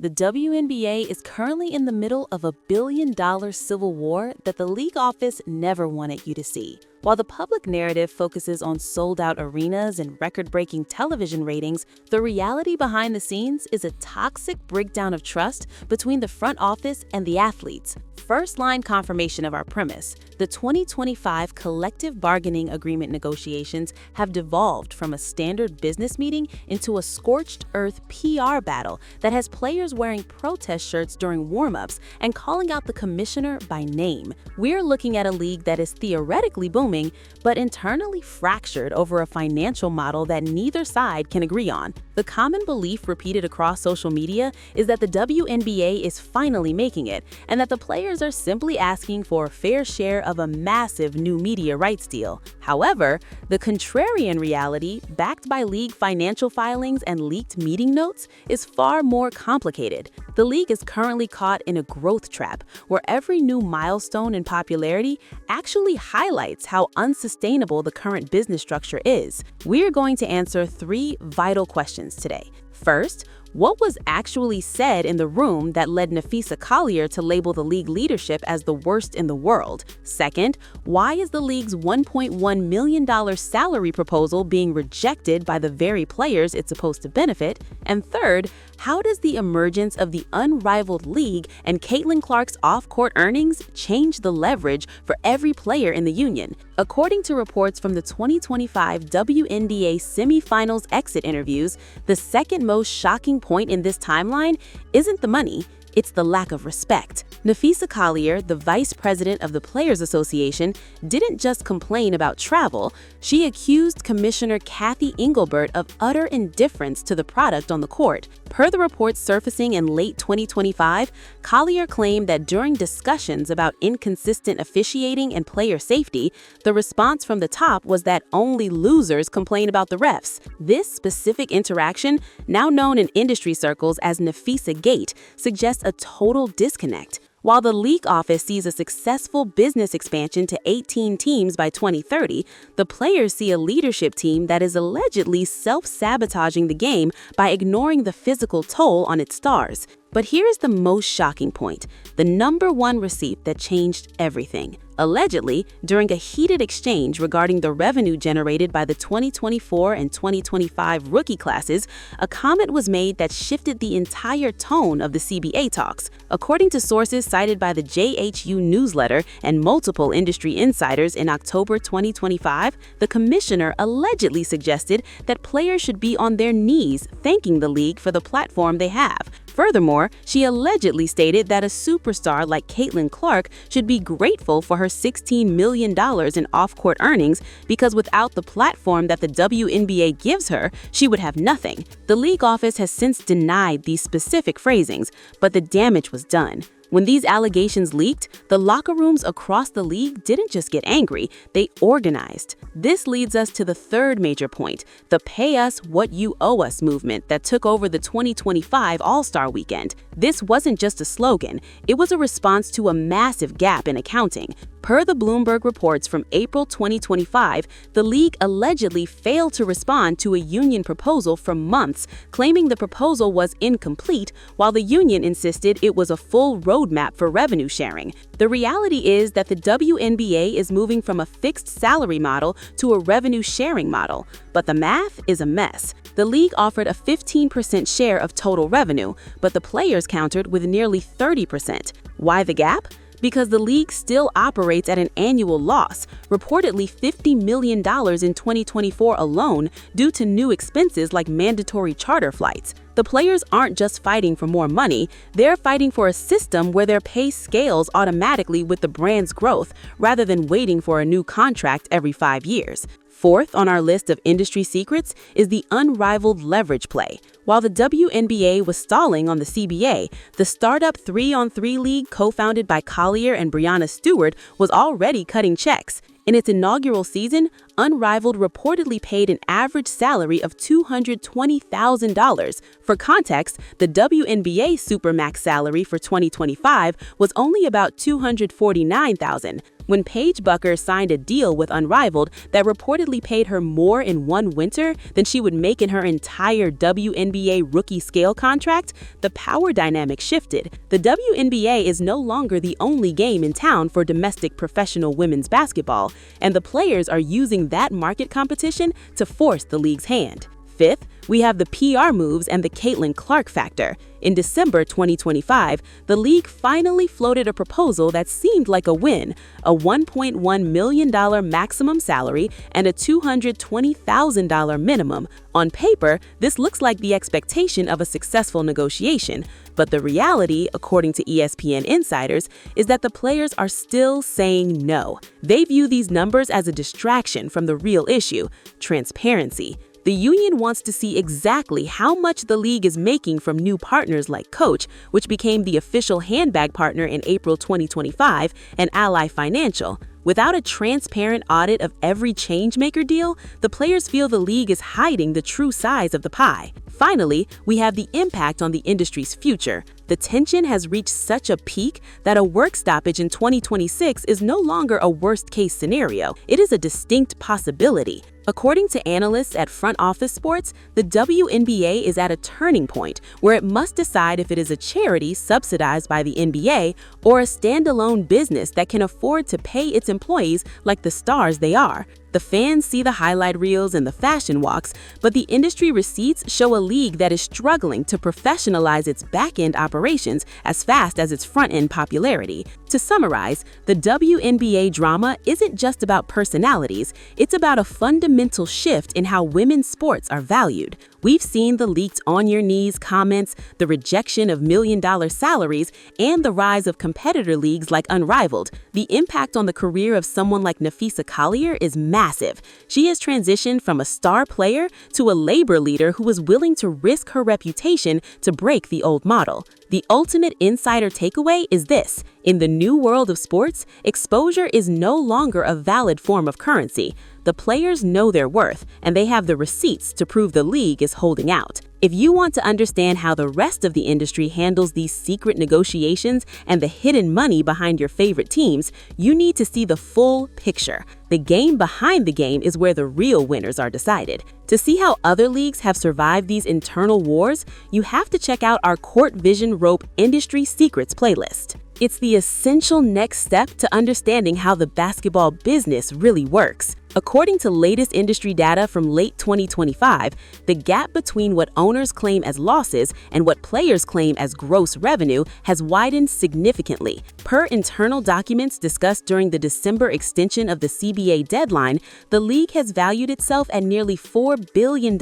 The WNBA is currently in the middle of a billion-dollar civil war that the league office never wanted you to see. While the public narrative focuses on sold-out arenas and record-breaking television ratings, the reality behind the scenes is a toxic breakdown of trust between the front office and the athletes. First-line confirmation of our premise: the 2025 collective bargaining agreement negotiations have devolved from a standard business meeting into a scorched earth PR battle that has players wearing protest shirts during warm-ups and calling out the commissioner by name. We're looking at a league that is theoretically booming, but internally fractured over a financial model that neither side can agree on. The common belief repeated across social media is that the WNBA is finally making it, and that the players are simply asking for a fair share of a massive new media rights deal. However, the contrarian reality, backed by league financial filings and leaked meeting notes, is far more complicated. The league is currently caught in a growth trap, where every new milestone in popularity actually highlights how unsustainable the current business structure is. We're going to answer 3 vital questions today. First, what was actually said in the room that led Napheesa Collier to label the league leadership as the worst in the world? Second, why is the league's $1.1 million salary proposal being rejected by the very players it's supposed to benefit? And third, how does the emergence of the Unrivaled league and Caitlin Clark's off-court earnings change the leverage for every player in the union? According to reports from the 2025 WNBA semifinals exit interviews, the second most shocking point in this timeline isn't the money, it's the lack of respect. Napheesa Collier, the vice president of the Players Association, didn't just complain about travel. She accused Commissioner Cathy Engelbert of utter indifference to the product on the court. Per the reports surfacing in late 2025, Collier claimed that during discussions about inconsistent officiating and player safety, the response from the top was that only losers complain about the refs. This specific interaction, now known in industry circles as Napheesagate, suggests a total disconnect. While the league office sees a successful business expansion to 18 teams by 2030, the players see a leadership team that is allegedly self-sabotaging the game by ignoring the physical toll on its stars. But here is the most shocking point: the #1 receipt that changed everything. Allegedly, during a heated exchange regarding the revenue generated by the 2024 and 2025 rookie classes, a comment was made that shifted the entire tone of the CBA talks. According to sources cited by the JHU newsletter and multiple industry insiders in October 2025, the commissioner allegedly suggested that players should be on their knees thanking the league for the platform they have. Furthermore, she allegedly stated that a superstar like Caitlin Clark should be grateful for her $16 million in off-court earnings because without the platform that the WNBA gives her, she would have nothing. The league office has since denied these specific phrasings, but the damage was done. When these allegations leaked, the locker rooms across the league didn't just get angry, they organized. This leads us to the third major point: the pay us what you owe us movement that took over the 2025 All-Star Weekend. This wasn't just a slogan, it was a response to a massive gap in accounting. Per the Bloomberg reports from April 2025, the league allegedly failed to respond to a union proposal for months, claiming the proposal was incomplete, while the union insisted it was a full roadmap for revenue sharing. The reality is that the WNBA is moving from a fixed salary model to a revenue sharing model, but the math is a mess. The league offered a 15% share of total revenue, but the players countered with nearly 30%. Why the gap? Because the league still operates at an annual loss, reportedly $50 million in 2024 alone, due to new expenses like mandatory charter flights. The players aren't just fighting for more money, they're fighting for a system where their pay scales automatically with the brand's growth, rather than waiting for a new contract every 5 years. Fourth on our list of industry secrets is the unrivaled leverage play. While the WNBA was stalling on the CBA, the startup 3-on-3 league co-founded by Collier and Brianna Stewart was already cutting checks. In its inaugural season, Unrivaled reportedly paid an average salary of $220,000. For context, the WNBA Supermax salary for 2025 was only about $249,000. When Paige Bucker signed a deal with Unrivaled that reportedly paid her more in one winter than she would make in her entire WNBA rookie scale contract, the power dynamic shifted. The WNBA is no longer the only game in town for domestic professional women's basketball, and the players are using that market competition to force the league's hand. Fifth, we have the PR moves and the Caitlin Clark factor. In December 2025, the league finally floated a proposal that seemed like a win, a $1.1 million maximum salary and a $220,000 minimum. On paper, this looks like the expectation of a successful negotiation, but the reality, according to ESPN insiders, is that the players are still saying no. They view these numbers as a distraction from the real issue: transparency. The union wants to see exactly how much the league is making from new partners like Coach, which became the official handbag partner in April 2025, and Ally Financial. Without a transparent audit of every changemaker deal, the players feel the league is hiding the true size of the pie. Finally, we have the impact on the industry's future. The tension has reached such a peak that a work stoppage in 2026 is no longer a worst-case scenario. It is a distinct possibility. According to analysts at Front Office Sports, the WNBA is at a turning point where it must decide if it is a charity subsidized by the NBA or a standalone business that can afford to pay its employees like the stars they are. The fans see the highlight reels and the fashion walks, but the industry receipts show a league that is struggling to professionalize its back-end operations as fast as its front-end popularity. To summarize, the WNBA drama isn't just about personalities, it's about a fundamental shift in how women's sports are valued. We've seen the leaked on-your-knees comments, the rejection of million-dollar salaries, and the rise of competitor leagues like Unrivaled. The impact on the career of someone like Napheesa Collier is massive. She has transitioned from a star player to a labor leader who is willing to risk her reputation to break the old model. The ultimate insider takeaway is this: in the new world of sports, exposure is no longer a valid form of currency. The players know their worth, and they have the receipts to prove the league is holding out. If you want to understand how the rest of the industry handles these secret negotiations and the hidden money behind your favorite teams, you need to see the full picture. The game behind the game is where the real winners are decided. To see how other leagues have survived these internal wars, you have to check out our Court Vision Rope Industry Secrets playlist. It's the essential next step to understanding how the basketball business really works. According to latest industry data from late 2025, the gap between what owners claim as losses and what players claim as gross revenue has widened significantly. Per internal documents discussed during the December extension of the CBA deadline, the league has valued itself at nearly $4 billion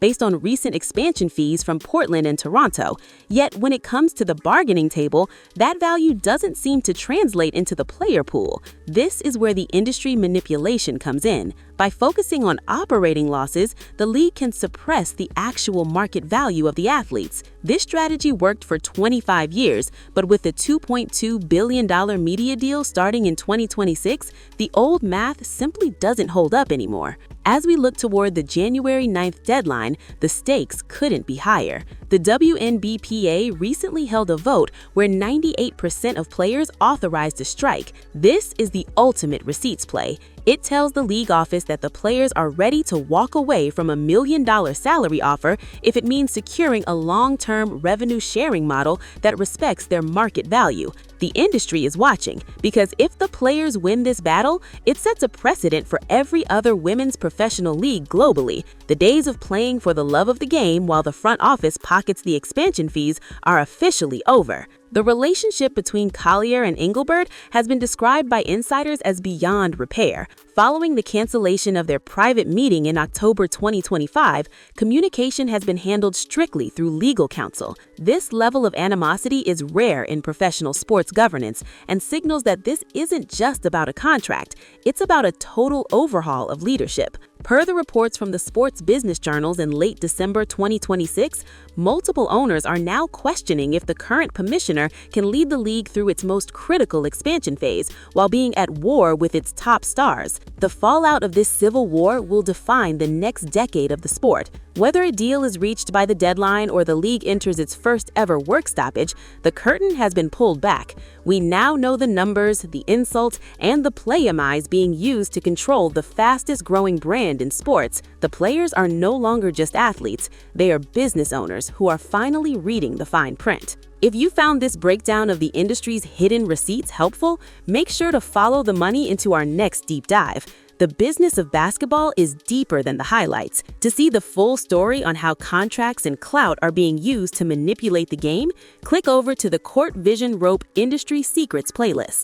based on recent expansion fees from Portland and Toronto. Yet when it comes to the bargaining table, that value doesn't seem to translate into the player pool. This is where the industry manipulation comes in. By focusing on operating losses, the league can suppress the actual market value of the athletes. This strategy worked for 25 years, but with the $2.2 billion media deal starting in 2026, the old math simply doesn't hold up anymore. As we look toward the January 9th deadline, the stakes couldn't be higher. The WNBPA recently held a vote where 98% of players authorized a strike. This is the ultimate receipts play. It tells the league office that the players are ready to walk away from $1 million salary offer if it means securing a long-term revenue-sharing model that respects their market value. The industry is watching, because if the players win this battle, it sets a precedent for every other women's professional league globally. The days of playing for the love of the game while the front office pockets the expansion fees are officially over. The relationship between Collier and Engelbert has been described by insiders as beyond repair. Following the cancellation of their private meeting in October 2025, communication has been handled strictly through legal counsel. This level of animosity is rare in professional sports governance and signals that this isn't just about a contract, it's about a total overhaul of leadership. Per the reports from the sports business journals in late December 2026, multiple owners are now questioning if the current commissioner can lead the league through its most critical expansion phase while being at war with its top stars. The fallout of this civil war will define the next decade of the sport. Whether a deal is reached by the deadline or the league enters its first ever work stoppage, the curtain has been pulled back. We now know the numbers, the insults, and the play-amize being used to control the fastest-growing brand in sports. The players are no longer just athletes, they are business owners who are finally reading the fine print. If you found this breakdown of the industry's hidden receipts helpful, make sure to follow the money into our next deep dive. The business of basketball is deeper than the highlights. To see the full story on how contracts and clout are being used to manipulate the game, click over to the Court Vision Rope Industry Secrets playlist.